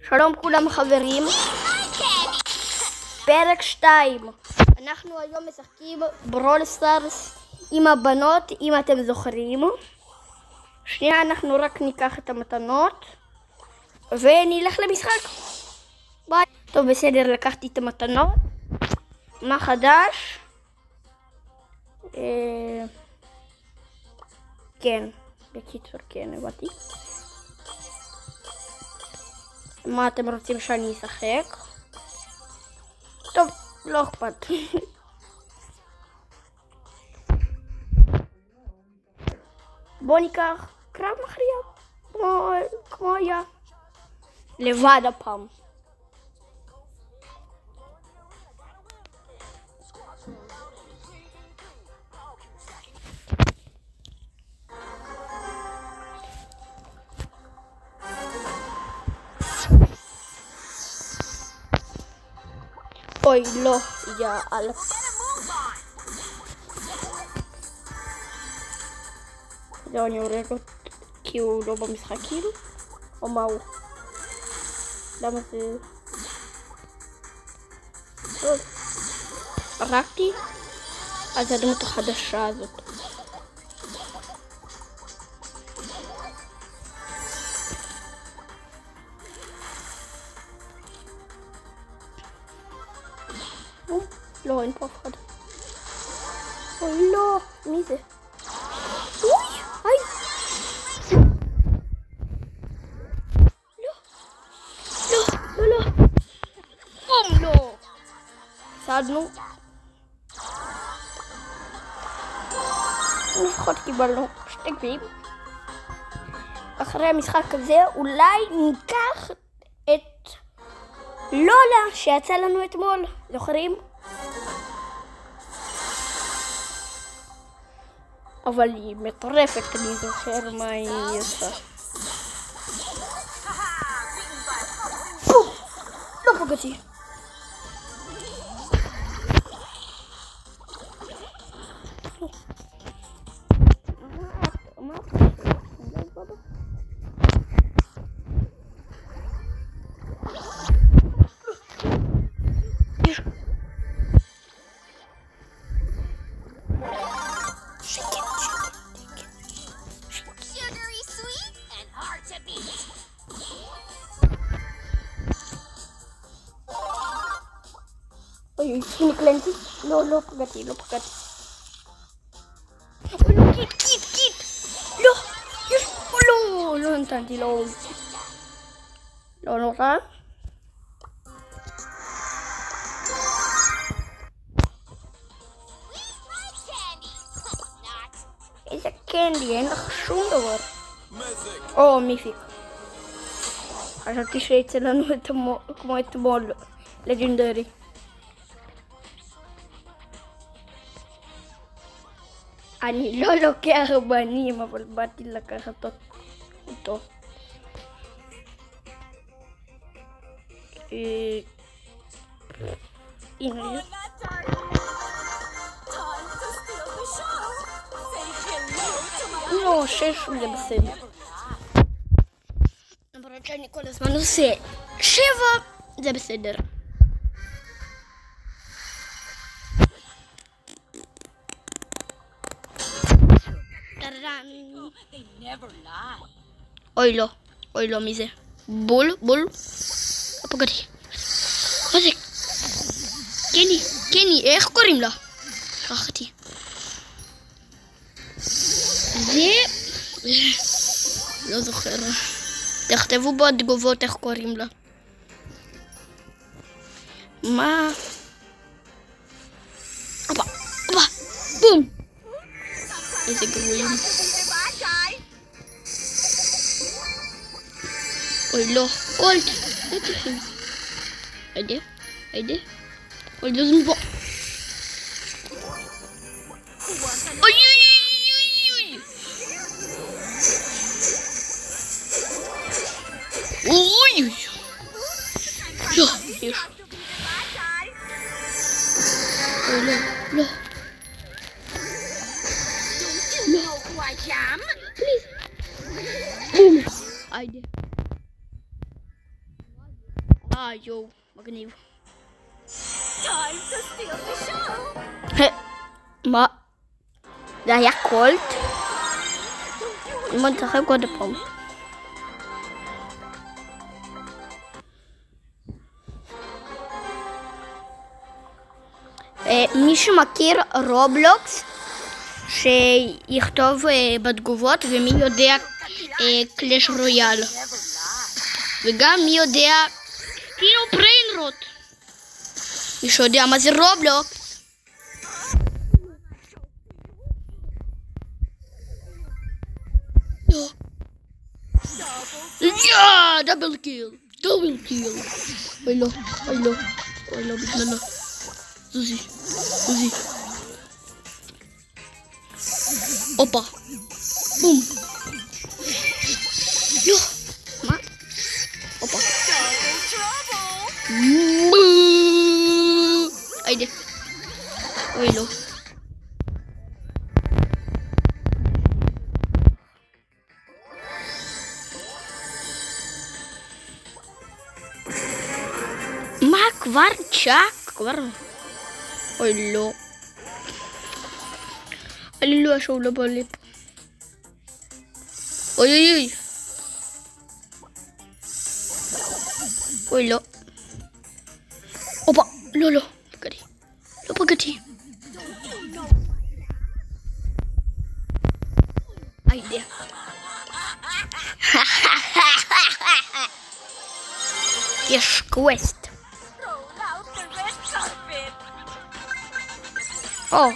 שלום כולם חברים, פרק 2. אנחנו היום משחקים ברול סטארס עם הבנות, אם אתם זוכרים. שנייה, אנחנו רק ניקח את המתנות ונלך למשחק. ביי. טוב, בסדר, לקחתי את המתנות. מה חדש? כן, בקיצור כן, הבאתי. מה אתם רוצים שאני אשחק? טוב, לא אכפת. בוא ניקח קרב מכריע, כמו היה. לבד הפעם. אוי, לא, יאללה. זהו, אני הורג אותו, כי הוא לא במשחק כאילו? או מה הוא? למה זה? טוב. הרגתי? אז הדמות החדשה הזאת. לא, אין פה אף אחד. אוי, לא, מי זה? אוי, היי. לא, לא, לא, לא. בום, לא. הפסדנו. לפחות קיבלנו 2 גביעים. אחרי המשחק הזה אולי ניקח את לולה שיצא לנו אתמול, זוכרים? אבל היא מטורפת, אני זוכר מה היא עושה. לא פגעתי. אוי, הנה קלנסי. לא, לא פגעתי, לא פגעתי. אוי, לא, קיט. לא, לא, לא נתנתי, לא. לא נורא. איזה קנדי, אין לך שום דבר. או, מיפיק. חשבתי שיצא לנו כמו אתמול, לג'נדרי. אני לא לוקח בנים, אבל באתי לקחת אותו. הנה. לא, 6 זה בסדר. למרות שאני כל הזמן עושה 7, זה בסדר. אוי לא, מי זה? בול? לא פגעתי. מה זה? קני, איך קוראים לה? שכחתי. זה... לא זוכר. תכתבו בתגובות איך קוראים לה. מה? אבא, בום! איזה גרועים. אוי לא, אולט. היידה. אוי לא זנבו. אוי. לא, יש. אוי לא. Please. Boom. Haydi. יואו, מגניב. מה? זה היה קולט? בוא נשחק עוד פעם. מי שמכיר רובלוקס, שיכתוב בתגובות, ומי יודע קלאש רויאל. וגם מי יודע כאילו בריינרוט. מי שיודע מה זה רובלוקס. דאבל קיל. אוי לא, בגללה. זוזי. הופה. בום. לא. מה? הופה. היידה. אוי לא. מה כבר צ'אק? כבר... אוי לא. אני לא אשאול לא בלב. אוי. אוי לא. הופה. לא. פגעתי. היידה. יש קווסט. או.